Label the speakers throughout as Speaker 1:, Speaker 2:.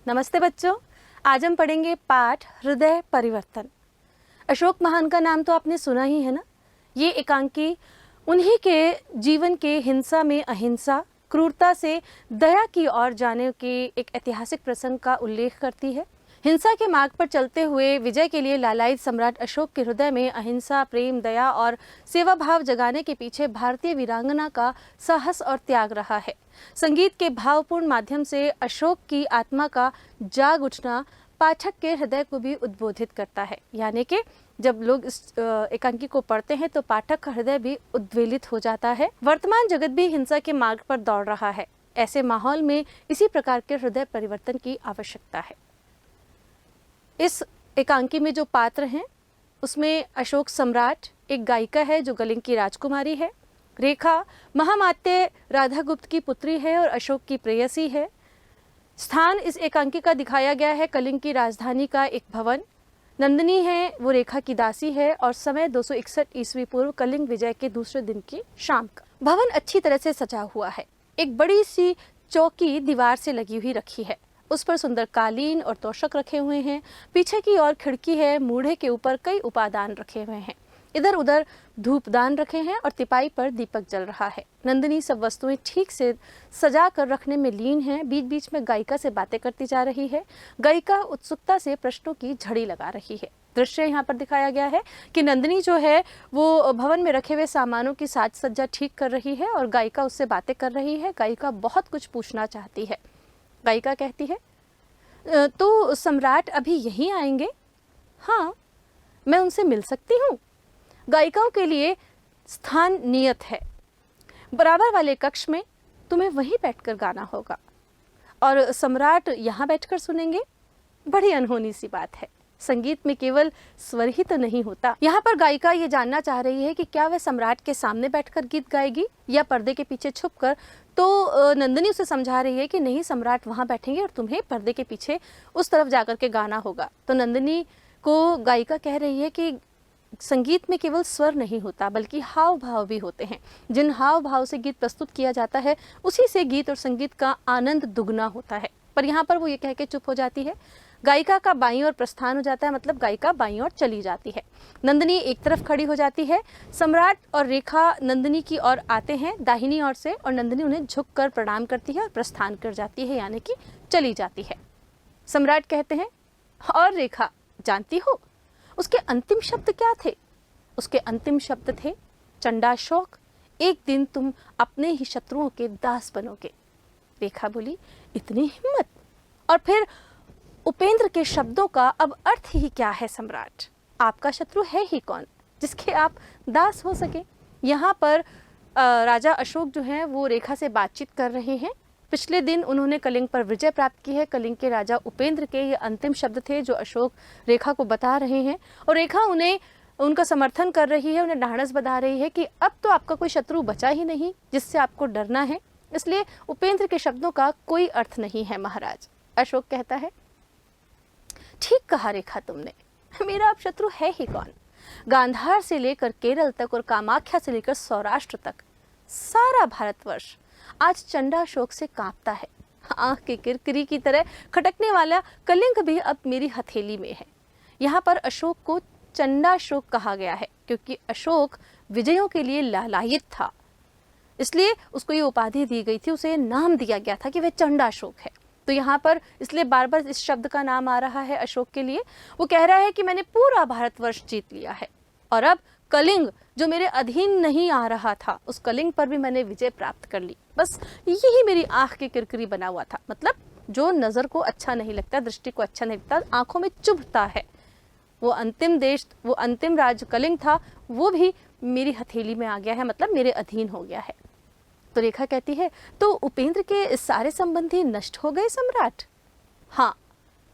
Speaker 1: नमस्ते बच्चों, आज हम पढ़ेंगे पाठ हृदय परिवर्तन। अशोक महान का नाम तो आपने सुना ही है ना। ये एकांकी उन्हीं के जीवन के हिंसा में अहिंसा, क्रूरता से दया की ओर जाने के एक ऐतिहासिक प्रसंग का उल्लेख करती है। हिंसा के मार्ग पर चलते हुए विजय के लिए लालायित सम्राट अशोक के हृदय में अहिंसा, प्रेम, दया और सेवा भाव जगाने के पीछे भारतीय वीरांगना का साहस और त्याग रहा है। संगीत के भावपूर्ण माध्यम से अशोक की आत्मा का जाग उठना पाठक के हृदय को भी उद्बोधित करता है। यानी कि जब लोग इस एकांकी को पढ़ते हैं तो पाठक का हृदय भी उद्वेलित हो जाता है। वर्तमान जगत भी हिंसा के मार्ग पर दौड़ रहा है। ऐसे माहौल में इसी प्रकार के हृदय परिवर्तन की आवश्यकता है। इस एकांकी में जो पात्र हैं उसमें अशोक सम्राट एक गायिका है जो कलिंग की राजकुमारी है। रेखा महामात्य राधा गुप्त की पुत्री है और अशोक की प्रेयसी है। स्थान इस एकांकी का दिखाया गया है कलिंग की राजधानी का एक भवन। नंदिनी है वो रेखा की दासी है और समय 261 ईस्वी पूर्व कलिंग विजय के दूसरे दिन की शाम का। भवन अच्छी तरह से सजा हुआ है। एक बड़ी सी चौकी दीवार से लगी हुई रखी है। उस पर सुंदर कालीन और तोशक रखे हुए हैं। पीछे की ओर खिड़की है। मूढ़े के ऊपर कई उपादान रखे हुए हैं। इधर उधर धूपदान रखे हैं और तिपाई पर दीपक जल रहा है। नंदिनी सब वस्तुएं ठीक से सजा कर रखने में लीन है। बीच बीच में गायिका से बातें करती जा रही है। गायिका उत्सुकता से प्रश्नों की झड़ी लगा रही है। दृश्य यहाँ पर दिखाया गया है कि नंदिनी जो है वो भवन में रखे हुए सामानों की साज सज्जा ठीक कर रही है और गायिका उससे बातें कर रही है। गायिका बहुत कुछ पूछना चाहती है। गायिका कहती है तो सम्राट अभी यहीं आएंगे? हाँ, मैं उनसे मिल सकती हूँ। गायिकाओं के लिए स्थान नियत है। बराबर वाले कक्ष में तुम्हें वहीं बैठकर गाना होगा और सम्राट यहाँ बैठकर सुनेंगे। बड़ी अनहोनी सी बात है। संगीत में केवल स्वर ही तो नहीं होता। यहाँ पर गायिका ये जानना चाह रही है कि क्या वह सम्राट के सामने बैठकर गीत गाएगी या पर्दे के पीछे छुपकर। तो नंदिनी उसे समझा रही है कि नहीं, सम्राट वहाँ बैठेंगे और तुम्हें पर्दे के पीछे उस तरफ जाकर के गाना होगा। तो नंदिनी को गायिका कह रही है कि संगीत में केवल स्वर नहीं होता बल्कि हाव भाव भी होते हैं। जिन हाव भाव से गीत प्रस्तुत किया जाता है उसी से गीत और संगीत का आनंद दुगना होता है। पर यहाँ पर वो ये कह के चुप हो जाती है। गायिका का बाईं ओर प्रस्थान हो जाता है, मतलब गायिका बाईं ओर चली जाती है। नंदिनी एक तरफ खड़ी हो जाती है। सम्राट और रेखा नंदिनी की ओर आते हैं दाहिनी ओर से और नंदिनी उन्हें झुककर प्रणाम करती है और प्रस्थान कर जाती है, यानी कि चली जाती है। सम्राट कहते हैं, और रेखा जानती हो उसके अंतिम शब्द क्या थे? उसके अंतिम शब्द थे, चंडाशोक, एक दिन तुम अपने ही शत्रुओं के दास बनोगे। रेखा बोली, इतनी हिम्मत? और फिर उपेंद्र के शब्दों का अब अर्थ ही क्या है सम्राट? आपका शत्रु है ही कौन जिसके आप दास हो सके? यहाँ पर राजा अशोक जो हैं वो रेखा से बातचीत कर रहे हैं। पिछले दिन उन्होंने कलिंग पर विजय प्राप्त की है। कलिंग के राजा उपेंद्र के ये अंतिम शब्द थे जो अशोक रेखा को बता रहे हैं और रेखा उन्हें उनका समर्थन कर रही है, उन्हें ढाढ़स बधा रही है कि अब तो आपका कोई शत्रु बचा ही नहीं जिससे आपको डरना है, इसलिए उपेंद्र के शब्दों का कोई अर्थ नहीं है महाराज। अशोक कहता है, ठीक कहा रेखा तुमने, मेरा अब शत्रु है ही कौन? गांधार से लेकर केरल तक और कामाख्या से लेकर सौराष्ट्र तक सारा भारतवर्ष आज चंडाशोक से कांपता है। आंख की किरकिरी की तरह खटकने वाला कलिंग भी अब मेरी हथेली में है। यहाँ पर अशोक को चंडाशोक कहा गया है क्योंकि अशोक विजयों के लिए लालायित था, इसलिए उसको ये उपाधि दी गई थी, उसे नाम दिया गया था कि वह चंडाशोक है। तो यहाँ पर इसलिए बार बार इस शब्द का नाम आ रहा है अशोक के लिए। वो कह रहा है कि मैंने पूरा भारतवर्ष जीत लिया है और अब कलिंग जो मेरे अधीन नहीं आ रहा था उस कलिंग पर भी मैंने विजय प्राप्त कर ली। बस यही मेरी आंख की किरकिरी बना हुआ था, मतलब जो नजर को अच्छा नहीं लगता, दृष्टि को अच्छा नहीं लगता, आंखों में चुभता है, वो अंतिम देश, वो अंतिम राज्य कलिंग था, वो भी मेरी हथेली में आ गया है, मतलब मेरे अधीन हो गया है। तो रेखा कहती है, तो उपेंद्र के सारे संबंधी नष्ट हो गए सम्राट? हाँ,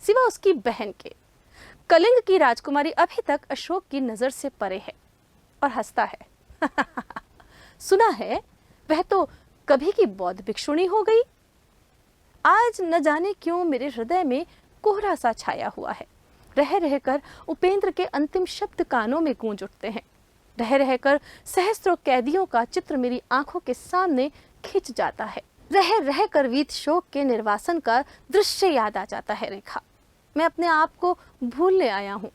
Speaker 1: सिवा उसकी बहन के। कलिंग की राजकुमारी अभी तक अशोक की नजर से परे है और हंसता है। सुना है वह तो कभी की बौद्ध भिक्षुणी हो गई। आज न जाने क्यों मेरे हृदय में कोहरा सा छाया हुआ है। रह रहकर उपेंद्र के अंतिम शब्द कानों में गूंज उठते हैं। रह रहकर सहस्त्रों कैदियों का चित्र मेरी आंखों के सामने खिंच जाता है। रह रह कर वीत शोक के निर्वासन का दृश्य याद आ जाता है रेखा। मैं अपने आप को भूलने आया हूँ,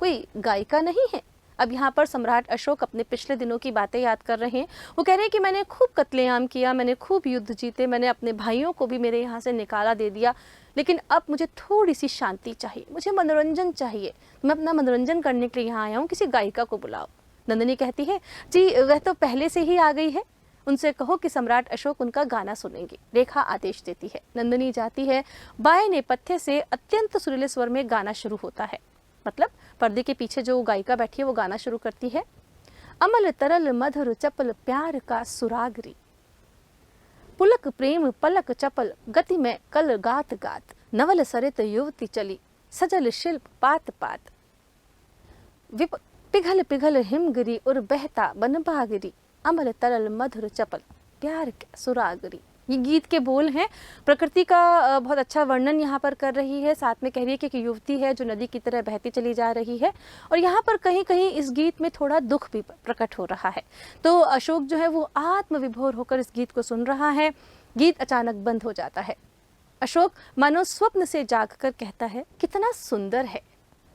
Speaker 1: कोई गायिका नहीं है। अब यहाँ पर सम्राट अशोक अपने पिछले दिनों की बातें याद कर रहे हैं। वो कह रहे हैं कि मैंने खूब कत्लेआम किया, मैंने खूब युद्ध जीते, मैंने अपने भाइयों को भी मेरे यहाँ से निकाला दे दिया, लेकिन अब मुझे थोड़ी सी शांति चाहिए, मुझे मनोरंजन चाहिए। मैं अपना मनोरंजन करने के लिए यहाँ आया हूँ, किसी गायिका को बुलाओ। नंदिनी कहती है, जी वह तो पहले से ही आ गई है, उनसे कहो कि सम्राट अशोक उनका गाना सुनेंगे। रेखा आदेश देती है। नंदिनी जाती है। बाएं नेपथ्य से अत्यंत सुरीले स्वर में गाना शुरू होता है। मतलब पर्दे के पीछे जो गायिका बैठी है वो गाना शुरू करती है। अमल तरल मधुर चपल प्यार का सुरागरी, पुलक प्रेम पलक चपल गति में कल गात गात, नवल सरित युवती चली सजल शिल्प पात पात, पिघल पिघल हिमगिरी और बहता बनबागिरी, अमल तरल मधुर चपल प्यार का सुरागरी। ये गीत के बोल हैं। प्रकृति का बहुत अच्छा वर्णन यहाँ पर कर रही है। साथ में कह रही है कि एक युवती है जो नदी की तरह बहती चली जा रही है, और यहाँ पर कहीं कहीं इस गीत में थोड़ा दुख भी प्रकट हो रहा है। तो अशोक जो है वो आत्मविभोर होकर इस गीत को सुन रहा है। गीत अचानक बंद हो जाता है। अशोक मानो स्वप्न से जागकर कहता है, कितना सुंदर है,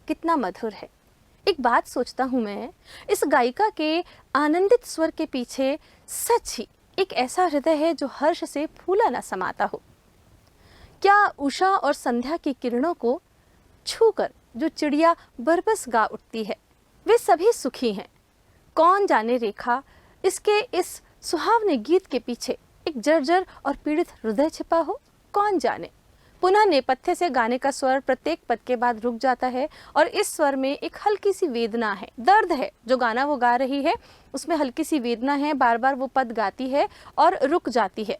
Speaker 1: कितना मधुर है। एक बात सोचता हूँ मैं, इस गायिका के आनंदित स्वर के पीछे सच ही एक ऐसा हृदय है जो हर्ष से फूला ना समाता हो। क्या उषा और संध्या की किरणों को छूकर जो चिड़िया बरबस गा उठती है, वे सभी सुखी हैं। कौन जाने रेखा, इसके इस सुहावने गीत के पीछे एक जर्जर और पीड़ित हृदय छिपा हो, कौन जाने। पुनः नेपथ्य से गाने का स्वर प्रत्येक पद के बाद रुक जाता है, और इस स्वर में एक हल्की सी वेदना है, दर्द है। जो गाना वो गा रही है उसमें हल्की सी वेदना है। बार बार वो पद गाती है और रुक जाती है,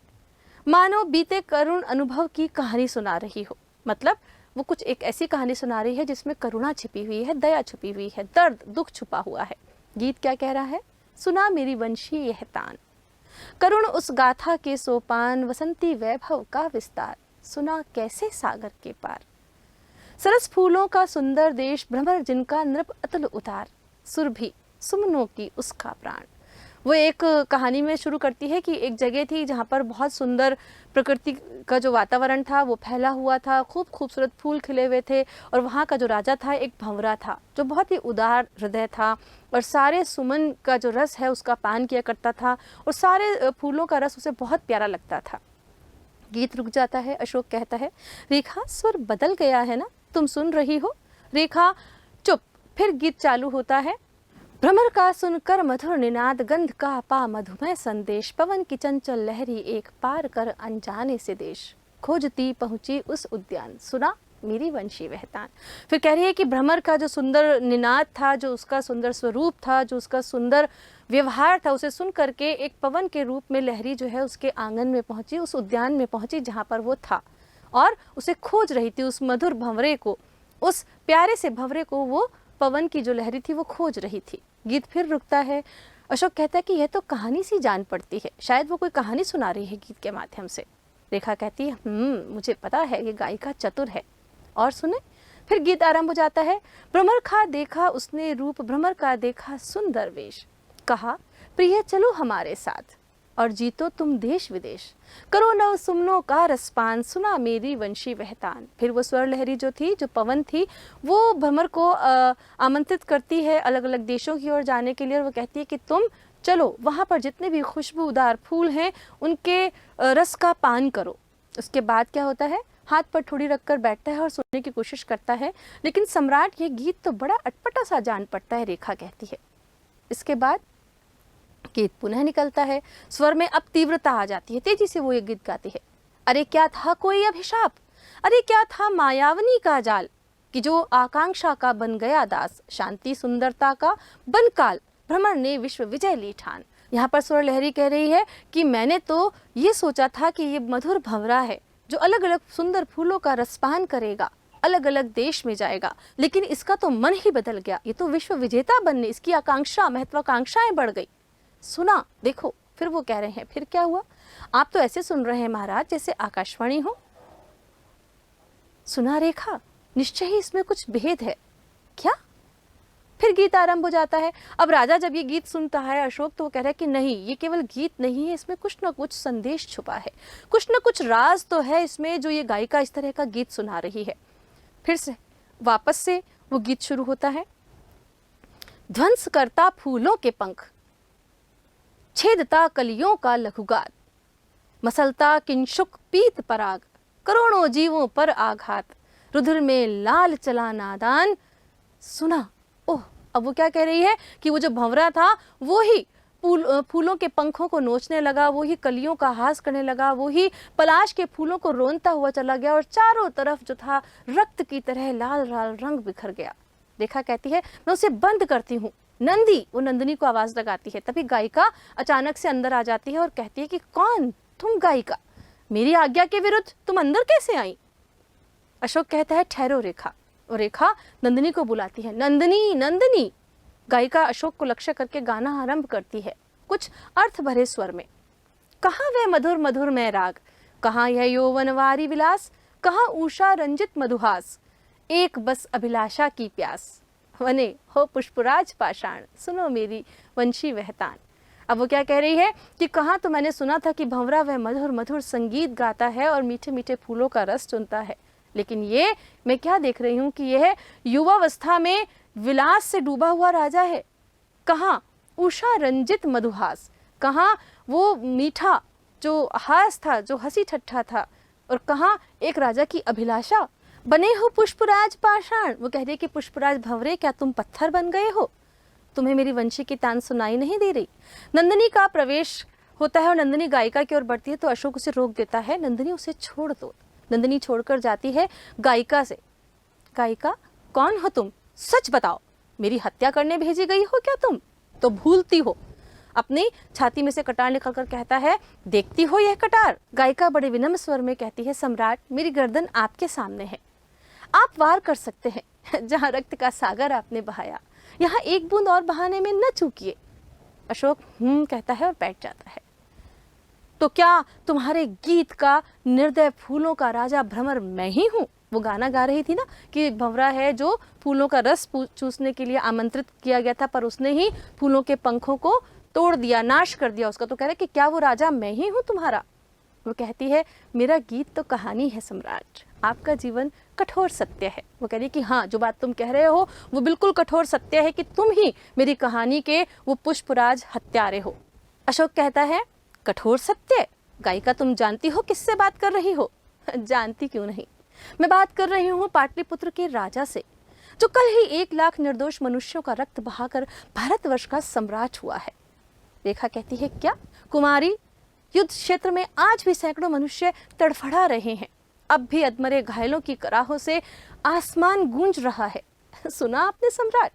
Speaker 1: मानो बीते करुण अनुभव की कहानी सुना रही हो। मतलब वो कुछ एक ऐसी कहानी सुना रही है जिसमें करुणा छिपी हुई है, दया छुपी हुई है, दर्द दुख छुपा हुआ है। गीत क्या कह रहा है? सुना मेरी वंशी यह तान, करुण उस गाथा के सोपान, वसंती वैभव का विस्तार, सुना कैसे सागर के पार, सरस फूलों का सुंदर देश, भ्रमर जिनका नृप अतुल उतार, सुरभि सुमनों की उसका प्राण। वो एक कहानी में शुरू करती है कि एक जगह थी जहाँ पर बहुत सुंदर प्रकृति का जो वातावरण था वो फैला हुआ था, खूब खूबसूरत फूल खिले हुए थे, और वहाँ का जो राजा था एक भंवरा था जो बहुत ही उदार हृदय था, और सारे सुमन का जो रस है उसका पान किया करता था, और सारे फूलों का रस उसे बहुत प्यारा लगता था। गीत रुक जाता है। अशोक कहता है, रेखा स्वर बदल गया है ना, तुम सुन रही हो? रेखा चुप। फिर गीत चालू होता है। भ्रमर का सुनकर मधुर निनाद, गंध का पा मधुमय संदेश, पवन की चंचल लहरी एक पार कर अनजाने से देश, खोजती पहुंची उस उद्यान, सुना मेरी वंशी वहतान। फिर कह रही है कि भ्रमर का जो सुंदर निनाद था, जो उसका सुंदर स्वरूप था, जो उसका सुंदर व्यवहार था, उसे सुन करके एक पवन के रूप में लहरी जो है उसके आंगन में पहुंची, उस उद्यान में पहुंची जहाँ पर वो था, और उसे खोज रही थी। उस मधुर भंवरे को, उस प्यारे से भंवरे को वो पवन की जो लहरी थी वो खोज रही थी। गीत फिर रुकता है। अशोक कहता है कि यह तो कहानी सी जान पड़ती है, शायद वो कोई कहानी सुना रही है गीत के माध्यम से। रेखा कहती है, मुझे पता है ये गायिका चतुर है। और सुने, फिर गीत आरंभ हो जाता है। भ्रमर का देखा उसने रूप, भ्रमर का देखा सुंदर वेश, कहा प्रिय चलो हमारे साथ, और जीतो तुम देश विदेश, करो नव सुमनों का रसपान, सुना मेरी वंशी वहतान। फिर वो स्वर लहरी जो थी, जो पवन थी, वो भ्रमर को आमंत्रित करती है अलग अलग देशों की ओर जाने के लिए, और वो कहती है कि तुम चलो वहाँ पर जितने भी खुशबूदार फूल हैं उनके रस का पान करो। उसके बाद क्या होता है? हाथ पर ठोड़ी रखकर बैठता है और सुनने की कोशिश करता है, लेकिन सम्राट ये गीत तो बड़ा अटपटा सा जान पड़ता है, रेखा कहती है। इसके बाद गीत पुनः निकलता है। स्वर में अब तीव्रता आ जाती है, तेजी से वो ये गीत गाती है। अरे क्या था कोई अभिशाप, अरे क्या था मायावनी का जाल, कि जो आकांक्षा का बन गया दास, शांति सुंदरता का बन काल, भ्रमर ने विश्व विजय ली ठान। यहाँ पर स्वर लहरी कह रही है कि मैंने तो ये सोचा था कि ये मधुर भंवरा है जो अलग अलग सुंदर फूलों का रसपान करेगा, अलग अलग देश में जाएगा, लेकिन इसका तो मन ही बदल गया। ये तो विश्व विजेता बनने, इसकी आकांक्षा, महत्वाकांक्षाएं बढ़ गई। सुना, देखो। फिर वो कह रहे हैं, फिर क्या हुआ? आप तो ऐसे सुन रहे हैं महाराज जैसे आकाशवाणी हो। सुना रेखा, निश्चय ही इसमें कुछ भेद है। क्या? फिर गीत आरंभ हो जाता है। अब राजा जब ये गीत सुनता है अशोक, तो वो कह रहा है कि नहीं, ये केवल गीत नहीं है, इसमें कुछ ना कुछ संदेश छुपा है, कुछ ना कुछ राज तो है इसमें जो ये गायिका इस तरह का गीत सुना रही है। फिर से वापस से वो गीत शुरू होता है। ध्वंस करता फूलों के पंख, छेदता कलियों का लघुगात, मसलता किंशुक पीत पराग, करोड़ों जीवों पर आघात, रुधिर में लाल चला नादान, सुना। ओह, अब वो क्या कह रही है कि वो जो भंवरा था वो ही फूलों के पंखों को नोचने लगा, वो ही कलियों का हास करने लगा, वो ही पलाश के फूलों को रोनता हुआ चला गया और चारों तरफ जो था रक्त की तरह लाल लाल रंग बिखर गया। रेखा कहती है मैं उसे बंद करती हूँ। नंदी, वो नंदिनी को आवाज लगाती है। तभी गायिका अचानक से अंदर आ जाती है और कहती है कि कौन तुम गायिका, मेरी आज्ञा के विरुद्ध तुम अंदर कैसे आई? अशोक कहता है ठहरो रेखा। और रेखा नंदिनी को बुलाती है, नंदिनी नंदिनी। गायिका अशोक को लक्ष्य करके गाना आरंभ करती है कुछ अर्थ भरे स्वर में। कहाँ वह मधुर मधुर में राग, कहाँ यह यौवनवारी विलास, कहाँ उषा रंजित मधुहास, एक बस अभिलाषा की प्यास, वने हो पुष्पराज पाषाण, सुनो मेरी वंशी वहतान। अब वो क्या कह रही है कि कहाँ तो मैंने सुना था कि भंवरा वह मधुर मधुर संगीत गाता है और मीठे मीठे फूलों का रस चुनता है, लेकिन ये मैं क्या देख रही हूँ कि यह युवावस्था में विलास से डूबा हुआ राजा है। कहाँ उषा रंजित मधुहास, कहाँ वो मीठा जो हास था, जो हंसी ठट्ठा था, और कहाँ एक राजा की अभिलाषा। बने हो पुष्पराज पाषाण, वो कह रही कि पुष्पराज भंवरे क्या तुम पत्थर बन गए हो, तुम्हें मेरी वंशी की तान सुनाई नहीं दे रही। नंदिनी का प्रवेश होता है और नंदिनी गायिका की ओर बढ़ती है तो अशोक उसे रोक देता है, नंदिनी उसे छोड़ दो। नंदिनी छोड़कर जाती है गायिका से। गायिका कौन हो तुम, सच बताओ, मेरी हत्या करने भेजी गई हो क्या तुम? तो भूलती हो। अपनी छाती में से कटार निकलकर कहता है, देखती हो यह कटार? गायिका बड़े विनम्र स्वर में कहती है, सम्राट मेरी गर्दन आपके सामने है, आप वार कर सकते हैं। जहाँ रक्त का सागर आपने बहाया, यहाँ एक बूंद और बहाने में न चूकिए। अशोक कहता है और बैठ जाता है। तो क्या तुम्हारे गीत का निर्दय फूलों का राजा भ्रमर मैं ही हूँ? वो गाना गा रही थी ना कि एक भंवरा है जो फूलों का रस चूसने के लिए आमंत्रित किया गया था, पर उसने ही फूलों के पंखों को तोड़ दिया, नाश कर दिया उसका। तो कह रहे कि क्या वो राजा मैं ही हूँ तुम्हारा? वो कहती है मेरा गीत तो कहानी है सम्राट, आपका जीवन कठोर सत्य है। वो कह रही कि हाँ, जो बात तुम कह रहे हो वो बिल्कुल कठोर सत्य है कि तुम ही मेरी कहानी के वो पुष्पराज हत्यारे हो। अशोक कहता है कठोर सत्य? गायिका तुम जानती हो किससे बात कर रही हो? जानती क्यों नहीं, मैं बात कर रही हूँ पाटलिपुत्र के राजा से, जो कल ही 1 लाख निर्दोष मनुष्यों का रक्त बहाकर भारतवर्ष का सम्राट हुआ है। रेखा कहती है क्या? कुमारी, युद्ध क्षेत्र में आज भी सैकड़ों मनुष्य तड़फड़ा रहे हैं, अब भी अधमरे घायलों की कराहों से आसमान गूंज रहा है। सुना आपने सम्राट?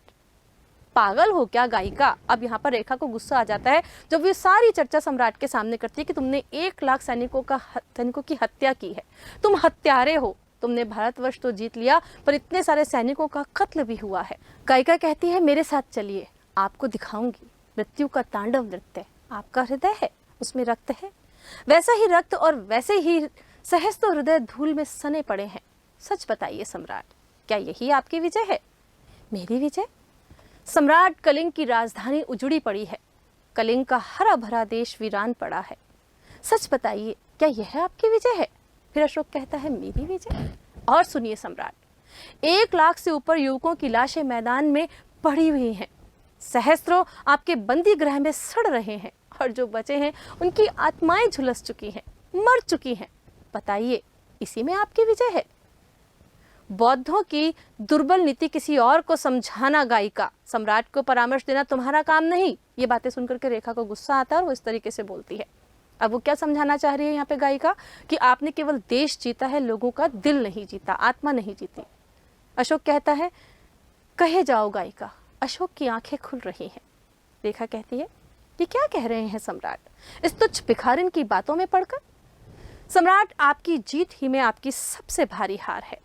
Speaker 1: पागल हो क्या गायिका? अब यहाँ पर रेखा को गुस्सा आ जाता है जब वे सारी चर्चा सम्राट के सामने करती है कि तुमने 1 लाख सैनिकों की हत्या की है, तुम हत्यारे हो, तुमने भारतवर्ष तो जीत लिया पर इतने सारे सैनिकों का कत्ल भी हुआ है। गायिका कहती है मेरे साथ चलिए, आपको दिखाऊंगी मृत्यु का तांडव नृत्य। आपका हृदय है, उसमें रक्त है, वैसा ही रक्त और वैसे ही सहस्त्र हृदय धूल में सने पड़े हैं। सच बताइए सम्राट, क्या यही आपकी विजय है? मेरी विजय? सम्राट, कलिंग की राजधानी उजड़ी पड़ी है, कलिंग का हरा भरा देश वीरान पड़ा है। सच बताइए, क्या यह आपकी विजय है? फिर अशोक कहता है मेरी विजय? और सुनिए सम्राट, 1 लाख से ऊपर युवकों की लाशें मैदान में पड़ी हुई हैं, सहस्त्रों आपके बंदी गृह में सड़ रहे हैं, और जो बचे हैं उनकी आत्माएं झुलस चुकी हैं, मर चुकी हैं। बताइए, इसी में आपकी विजय है? बौद्धों की दुर्बल नीति किसी और को समझाना गायिका, सम्राट को परामर्श देना तुम्हारा काम नहीं। ये बातें सुनकर के रेखा को गुस्सा आता है और वो इस तरीके से बोलती है। अब वो क्या समझाना चाह रही है यहाँ पे गायिका? कि आपने केवल देश जीता है, लोगों का दिल नहीं जीता, आत्मा नहीं जीती। अशोक कहता है कहे जाओ गायिका। अशोक की आंखें खुल रही हैं। रेखा कहती है कि क्या कह रहे हैं सम्राट इस तुच्छ भिखारिन की बातों में पड़कर? सम्राट, आपकी जीत ही में आपकी सबसे भारी हार है।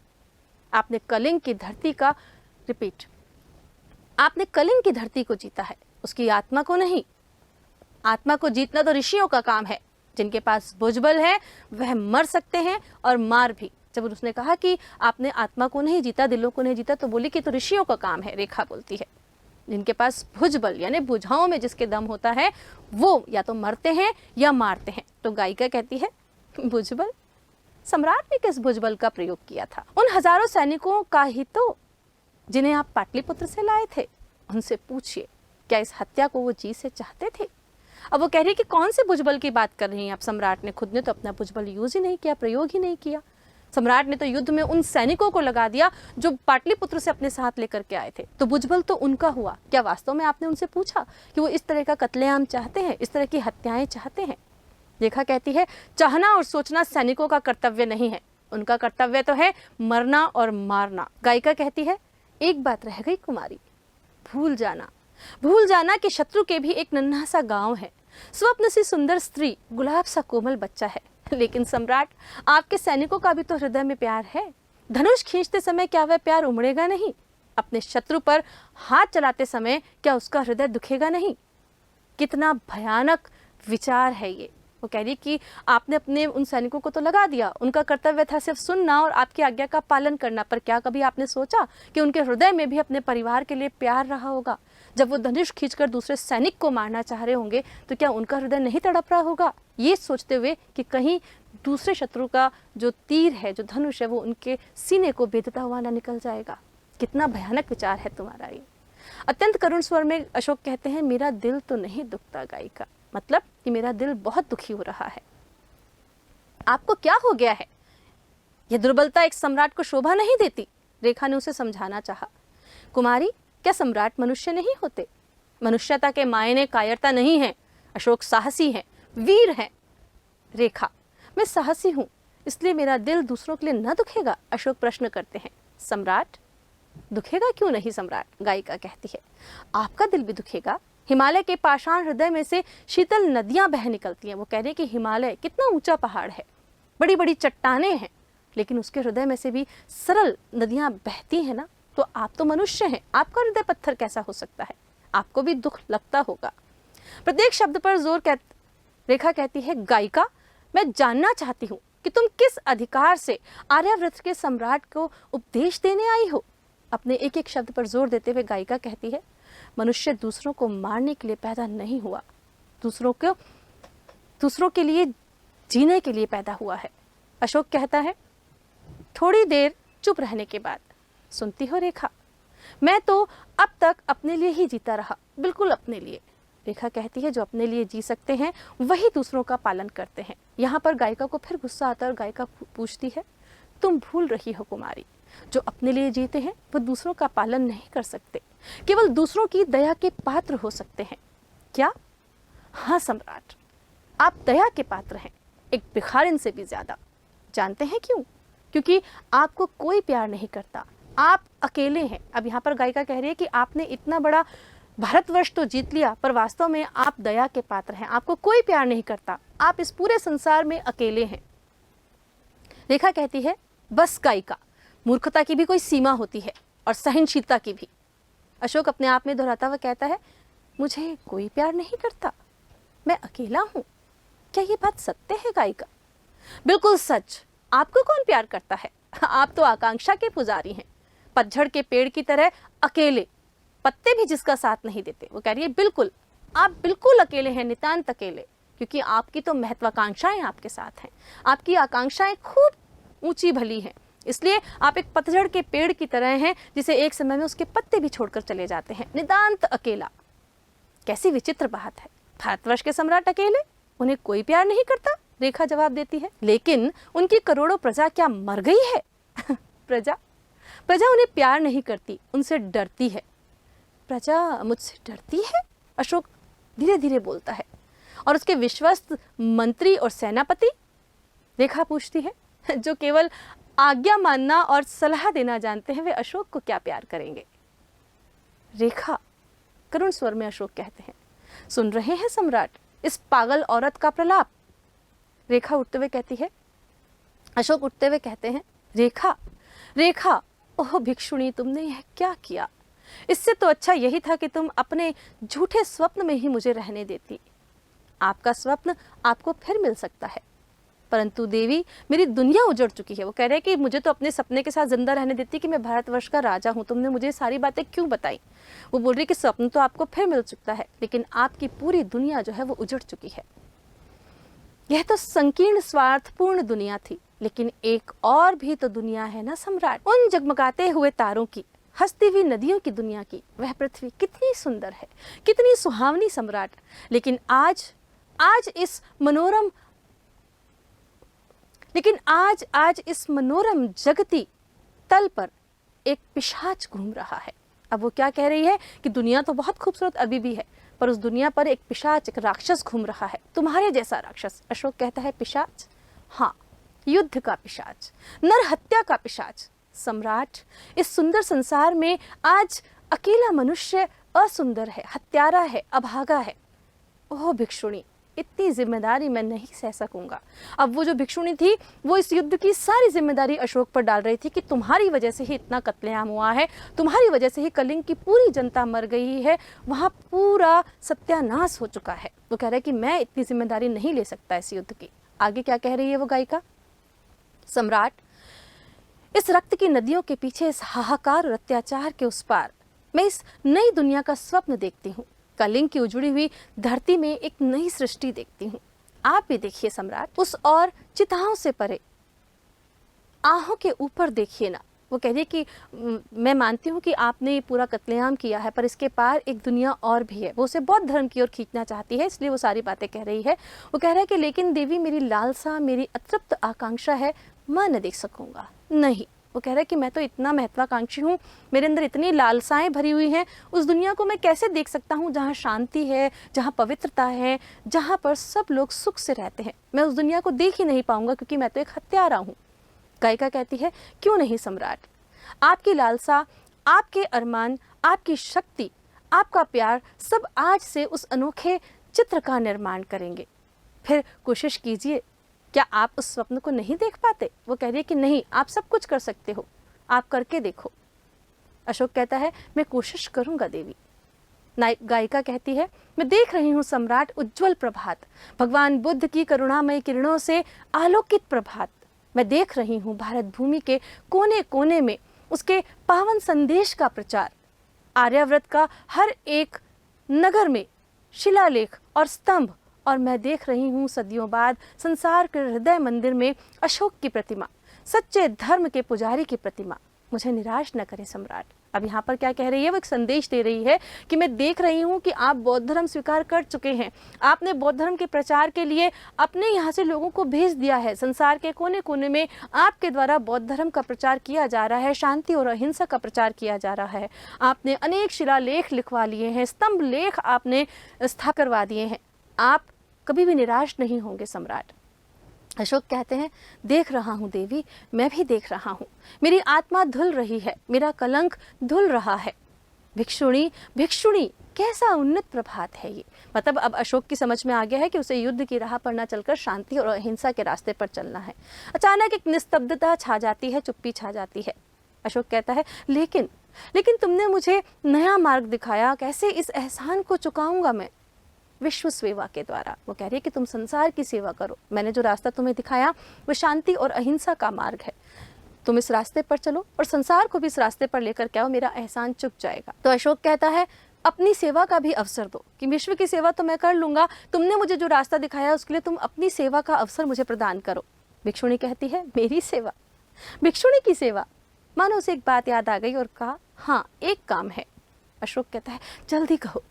Speaker 1: आपने कलिंग की धरती का आपने कलिंग की धरती को जीता है, उसकी आत्मा को नहीं। आत्मा को जीतना तो ऋषियों का काम है, जिनके पास भुजबल है वह मर सकते हैं और मार भी। जब उसने कहा कि आपने आत्मा को नहीं जीता, दिलों को नहीं जीता, तो बोली कि तो ऋषियों का काम है। रेखा बोलती है जिनके पास भुजबल यानी भुजाओं में जिसके दम होता है वो या तो मरते हैं या मारते हैं। तो गायिका कहती है भुजबल, सम्राट ने किस भुजबल का प्रयोग किया था? उन हजारों सैनिकों का ही तो जिन्हें आप पाटलिपुत्र से लाए थे। उनसे पूछिए क्या इस हत्या को वो जी से चाहते थे? अब वो कह रही है कि कौन से भुजबल की बात कर रही हैं आप? सम्राट ने खुद ने तो अपना भुजबल यूज ही नहीं किया, प्रयोग ही नहीं किया। सम्राट ने तो युद्ध में उन सैनिकों को लगा दिया जो पाटलिपुत्र से अपने साथ लेकर के आए थे। तो भुजबल तो उनका हुआ। क्या वास्तव में आपने उनसे पूछा कि वो इस तरह का कत्लेआम चाहते हैं, इस तरह की हत्याएं चाहते हैं? रेखा कहती है चाहना और सोचना सैनिकों का कर्तव्य नहीं है, उनका कर्तव्य तो है मरना और मारना। गायिका कहती है एक बात रह गई कुमारी, भूल जाना कि शत्रु के भी एक नन्हा सा गांव है, स्वप्न सी सुंदर स्त्री, गुलाब सा कोमल बच्चा है। लेकिन सम्राट, आपके सैनिकों का भी तो हृदय में प्यार है। धनुष खींचते समय क्या वह प्यार उमड़ेगा नहीं? अपने शत्रु पर हाथ चलाते समय क्या उसका हृदय दुखेगा नहीं? कितना भयानक विचार है ये। वो कह रही कि आपने अपने उन सैनिकों को तो लगा दिया, उनका कर्तव्य था सिर्फ सुनना और आपकी आज्ञा का पालन करना, पर क्या कभी आपने सोचा कि उनके हृदय में भी अपने परिवार के लिए प्यार रहा होगा? जब वो धनुष खींचकर दूसरे सैनिक को मारना चाह रहे होंगे तो क्या उनका हृदय नहीं तड़प रहा होगा, ये सोचते हुए कि कहीं दूसरे शत्रु का जो तीर है, जो धनुष है, वो उनके सीने को भेदता हुआ ना निकल जाएगा? कितना भयानक विचार है तुम्हारा ये। अत्यंत करुण स्वर में अशोक कहते हैं मेरा दिल तो नहीं दुखता गायिका, मतलब कि मेरा दिल बहुत दुखी हो रहा है। आपको क्या हो गया है? यह दुर्बलता एक सम्राट को शोभा नहीं देती। रेखा ने उसे समझाना चाहा। कुमारी, क्या सम्राट मनुष्य नहीं होते? मनुष्यता के मायने कायरता नहीं है। अशोक साहसी है, वीर है। रेखा, मैं साहसी हूं, इसलिए मेरा दिल दूसरों के लिए न दुखेगा? अशोक प्रश्न करते हैं। सम्राट, दुखेगा क्यों नहीं सम्राट? गायिका कहती है आपका दिल भी दुखेगा। हिमालय के पाषाण हृदय में से शीतल नदियां बह निकलती हैं। वो कह रहे हैं कि हिमालय कितना ऊंचा पहाड़ है, बड़ी बड़ी चट्टानें हैं, लेकिन उसके हृदय में से भी सरल नदियां बहती हैं ना। तो आप तो मनुष्य हैं, आपका हृदय पत्थर कैसा हो सकता है? आपको भी दुख लगता होगा। प्रत्येक शब्द पर जोर रेखा कहती है गायिका, मैं जानना चाहती हूँ कि तुम किस अधिकार से आर्यावर्त के सम्राट को उपदेश देने आई हो? अपने एक एक शब्द पर जोर देते हुए गायिका कहती है मनुष्य दूसरों को मारने के लिए पैदा नहीं हुआ, दूसरों के लिए जीने के लिए पैदा हुआ है। अशोक कहता है थोड़ी देर चुप रहने के बाद, सुनती हो रेखा, मैं तो अब तक अपने लिए ही जीता रहा, बिल्कुल अपने लिए। रेखा कहती है जो अपने लिए जी सकते हैं वही दूसरों का पालन करते हैं। यहाँ पर गायिका को फिर गुस्सा आता है और गायिका पूछती है तुम भूल रही हो कुमारी, जो अपने लिए जीते हैं वो दूसरों का पालन नहीं कर सकते, केवल दूसरों की दया के पात्र हो सकते हैं। क्या? हाँ सम्राट, आप दया के पात्र हैं, एक भिखारिन से भी ज्यादा। जानते हैं क्यों? क्योंकि आपको कोई प्यार नहीं करता, आप अकेले हैं। अब यहाँ पर गायिका कह रही है कि आपने इतना बड़ा भारतवर्ष तो जीत लिया, पर वास्तव में आप दया के पात्र हैं, आपको कोई प्यार नहीं करता, आप इस पूरे संसार में अकेले हैं। रेखा कहती है बस गायिका, मूर्खता की भी कोई सीमा होती है और सहनशीलता की भी। अशोक अपने आप में दोहराता हुआ कहता है मुझे कोई प्यार नहीं करता, मैं अकेला हूं। क्या ये बात सत्य है गायिका? बिल्कुल सच। आपको कौन प्यार करता है? आप तो आकांक्षा के पुजारी हैं, पतझड़ के पेड़ की तरह अकेले, पत्ते भी जिसका साथ नहीं देते। वो कह रही है बिल्कुल, आप बिल्कुल अकेले हैं, नितांत अकेले, क्योंकि आपकी तो महत्वाकांक्षाएं आपके साथ हैं, आपकी आकांक्षाएं खूब ऊंची भली हैं, इसलिए आप एक पतझड़ के पेड़ की तरह हैं जिसे एक समय में उसके पत्ते भी छोड़कर चले जाते हैं, नितांत अकेला। कैसी विचित्र बात है, भारतवर्ष के सम्राट अकेले, उन्हें कोई प्यार नहीं करता? रेखा जवाब देती है लेकिन उनकी करोड़ों प्रजा क्या मर गई है? प्रजा उन्हें प्यार नहीं करती, उनसे डरती है। प्रजा मुझसे डरती है? अशोक धीरे धीरे बोलता है। और उसके विश्वस्त मंत्री और सेनापति? रेखा पूछती है। जो केवल आज्ञा मानना और सलाह देना जानते हैं, वे अशोक को क्या प्यार करेंगे? रेखा करुण स्वर में अशोक कहते हैं सुन रहे हैं सम्राट इस पागल औरत का प्रलाप? रेखा उठते हुए कहती है, अशोक उठते हुए कहते हैं रेखा, रेखा, ओह भिक्षुणी, तुमने यह क्या किया? इससे तो अच्छा यही था कि तुम अपने झूठे स्वप्न में ही मुझे रहने देती। आपका स्वप्न आपको फिर मिल सकता है, परंतु देवी मेरी दुनिया उजड़ चुकी है। वो कह रहे हैं कि मुझे तो अपने सपने के साथ जिंदा रहने देती कि मैं भारतवर्ष का राजा हूँ, तुमने मुझे सारी बातें क्यों बताई। वो बोल रही कि स्वप्न तो आपको फिर मिल चुका है, लेकिन आपकी पूरी दुनिया जो है वो उजड़ चुकी है। यह तो संकीर्ण स्वार्थपूर्ण दुनिया थी, लेकिन एक और भी तो दुनिया है ना सम्राट, उन जगमगाते हुए तारों की, हंसती हुई नदियों की दुनिया की। वह पृथ्वी कितनी सुंदर है, कितनी सुहावनी सम्राट। लेकिन आज इस मनोरम जगती तल पर एक पिशाच घूम रहा है। अब वो क्या कह रही है कि दुनिया तो बहुत खूबसूरत अभी भी है, पर उस दुनिया पर एक पिशाच, एक राक्षस घूम रहा है, तुम्हारे जैसा राक्षस। अशोक कहता है पिशाच? हाँ, युद्ध का पिशाच, नर हत्या का पिशाच। सम्राट, इस सुंदर संसार में आज अकेला मनुष्य असुंदर है, हत्यारा है, अभागा है। ओह भिक्षुणी, इतनी जिम्मेदारी मैं नहीं सह सकूंगा। अब वो जो भिक्षुणी थी वो इस युद्ध की सारी जिम्मेदारी अशोक पर डाल रही थी कि तुम्हारी वजह से ही इतना कत्लेआम हुआ है, तुम्हारी वजह से ही कलिंग की पूरी जनता मर गई है, वहाँ पूरा सत्यानाश हो चुका है। वो कह रहा है कि मैं इतनी जिम्मेदारी नहीं ले सकता इस युद्ध की। आगे क्या कह रही है वो गायिका? सम्राट, इस रक्त की नदियों के पीछे, इस हाहाकार और अत्याचार के उस पार मैं इस नई दुनिया का स्वप्न देखती हूँ। कलिंग की उजड़ी हुई धरती में एक नई सृष्टि देखती हूँ। आप भी देखिए सम्राट, उस और चिताओं से परे, आहों के ऊपर देखिए ना। वो कह रही है कि मैं मानती हूँ कि आपने ये पूरा कत्लेआम किया है, पर इसके पार एक दुनिया और भी है। वो उसे बौद्ध धर्म की ओर खींचना चाहती है, इसलिए वो सारी बातें कह रही है। वो कह रहा है कि लेकिन देवी, मेरी लालसा, मेरी अतृप्त आकांक्षा है, मैं न देख सकूंगा। नहीं, वो कह रहा है कि मैं तो इतना महत्वाकांक्षी हूँ, मेरे अंदर इतनी लालसाएं भरी हुई हैं, उस दुनिया को मैं कैसे देख सकता हूँ जहाँ शांति है, जहाँ पवित्रता है, जहाँ पर सब लोग सुख से रहते हैं। मैं उस दुनिया को देख ही नहीं पाऊंगा, क्योंकि मैं तो एक हत्यारा हूँ। गायिका कहती है क्यों नहीं सम्राट, आपकी लालसा, आपके अरमान, आपकी शक्ति, आपका प्यार सब आज से उस अनोखे चित्र का निर्माण करेंगे। फिर कोशिश कीजिए, क्या आप उस स्वप्न को नहीं देख पाते? वो कह रही है कि नहीं, आप सब कुछ कर सकते हो, आप करके देखो। अशोक कहता है मैं कोशिश करूंगा देवी। गायिका कहती है मैं देख रही हूँ सम्राट उज्जवल प्रभात, भगवान बुद्ध की करुणामय किरणों से आलोकित प्रभात। मैं देख रही हूँ भारत भूमि के कोने कोने में उसके पावन संदेश का प्रचार। आर्याव्रत का हर एक नगर में शिलालेख और स्तंभ, और मैं देख रही हूँ सदियों बाद संसार के हृदय मंदिर में अशोक की प्रतिमा, सच्चे धर्म के पुजारी की प्रतिमा। मुझे निराश न करें सम्राट। अब यहाँ पर क्या कह रही है? वो एक संदेश दे रही है कि मैं देख रही हूँ कि आप बौद्ध धर्म स्वीकार कर चुके हैं, आपने बौद्ध धर्म के प्रचार के लिए अपने यहाँ से लोगों को भेज दिया है। संसार के कोने कोने में आपके द्वारा बौद्ध धर्म का प्रचार किया जा रहा है, शांति और अहिंसा का प्रचार किया जा रहा है। आपने अनेक शिलालेख लिखवा लिए हैं, स्तंभ लेख आपने स्थापित करवा दिए हैं। आप कभी भी निराश नहीं होंगे सम्राट। अशोक कहते हैं देख रहा हूँ देवी, मैं भी देख रहा हूँ, मेरी आत्मा धुल रही है, मेरा कलंक धुल रहा है। भिक्षुणी, भिक्षुणी, कैसा उन्नत प्रभात है ये। मतलब अब अशोक की समझ में आ गया है कि उसे युद्ध की राह पर न चलकर शांति और अहिंसा के रास्ते पर चलना है। अचानक एक निस्तब्धता छा जाती है, चुप्पी छा जाती है। अशोक कहता है लेकिन तुमने मुझे नया मार्ग दिखाया, कैसे इस एहसान को चुकाऊंगा मैं? विश्व सेवा के द्वारा। वो कह रही है कि तुम संसार की सेवा करो, मैंने जो रास्ता तुम्हें दिखाया वो शांति और अहिंसा का मार्ग है, तुम इस रास्ते पर चलो और संसार को भी इस रास्ते पर लेकर के आओ, मेरा एहसान चुक जाएगा। तो अशोक कहता है अपनी सेवा का भी अवसर दो, कि विश्व की सेवा तो मैं कर लूंगा, तुमने मुझे जो रास्ता दिखाया उसके लिए तुम अपनी सेवा का अवसर मुझे प्रदान करो। भिक्षुणी कहती है मेरी सेवा? भिक्षुणी की सेवा? मानो उसे एक बात याद आ गई और कहा हाँ, एक काम है। अशोक कहता है जल्दी कहो,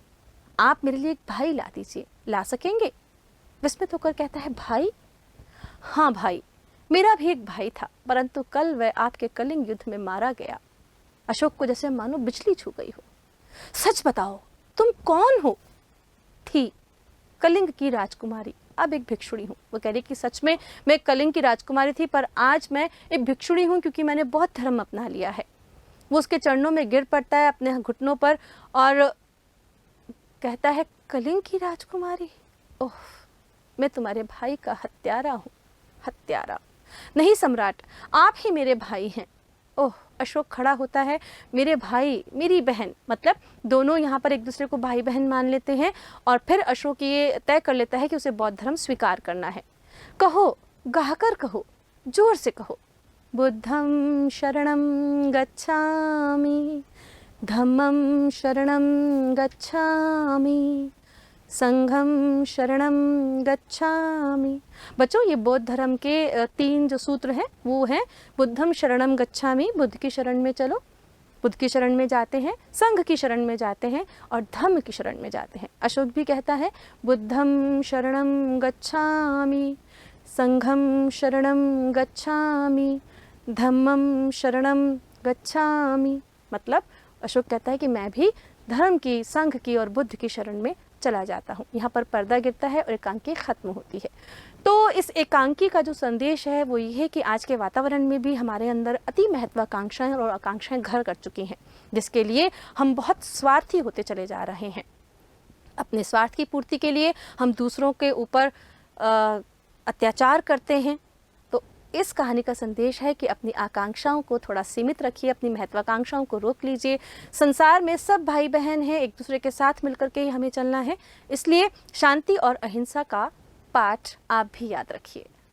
Speaker 1: आप मेरे लिए एक भाई ला दीजिए। ला सकेंगे? विस्मित होकर कहता है भाई? हाँ भाई, मेरा भी एक भाई था, परंतु कल वह आपके कलिंग युद्ध में मारा गया। अशोक को जैसे मानो बिजली छू गई हो। सच बताओ तुम कौन हो? थी कलिंग की राजकुमारी, अब एक भिक्षुणी हूँ। वो कह रही कि सच में मैं कलिंग की राजकुमारी थी, पर आज मैं एक भिक्षुणी हूँ क्योंकि मैंने बहुत धर्म अपना लिया है। वो उसके चरणों में गिर पड़ता है अपने घुटनों पर और कहता है कलिंग की राजकुमारी? ओह, मैं तुम्हारे भाई का हत्यारा हूँ। हत्यारा नहीं सम्राट, आप ही मेरे भाई हैं। ओह, अशोक खड़ा होता है। मेरे भाई, मेरी बहन, मतलब दोनों यहाँ पर एक दूसरे को भाई बहन मान लेते हैं और फिर अशोक ये तय कर लेता है कि उसे बौद्ध धर्म स्वीकार करना है। कहो गाकर कहो, जोर से कहो। बुद्धं शरणं गच्छामि, धम्मं शरणं गच्छामि, संघं शरणं गच्छामि। बच्चों, ये बौद्ध धर्म के 3 जो सूत्र हैं वो हैं बुद्धं शरणं गच्छामि, बुद्ध की शरण में चलो, बुद्ध की शरण में जाते हैं, संघ की शरण में जाते हैं और धम्म की शरण में जाते हैं। अशोक भी कहता है बुद्धं शरणं गच्छामि, संघं शरणं गच्छामि, धम्मं शरणं गच्छामि। मतलब अशोक कहता है कि मैं भी धर्म की, संघ की और बुद्ध की शरण में चला जाता हूँ। यहाँ पर पर्दा गिरता है और एकांकी खत्म होती है। तो इस एकांकी का जो संदेश है वो ये है कि आज के वातावरण में भी हमारे अंदर अति महत्वाकांक्षाएं और आकांक्षाएं घर कर चुकी हैं, जिसके लिए हम बहुत स्वार्थी होते चले जा रहे हैं। अपने स्वार्थ की पूर्ति के लिए हम दूसरों के ऊपर अत्याचार करते हैं। तो इस कहानी का संदेश है कि अपनी आकांक्षाओं को थोड़ा सीमित रखिए, अपनी महत्वाकांक्षाओं को रोक लीजिए। संसार में सब भाई बहन हैं, एक दूसरे के साथ मिलकर के ही हमें चलना है। इसलिए शांति और अहिंसा का पाठ आप भी याद रखिए।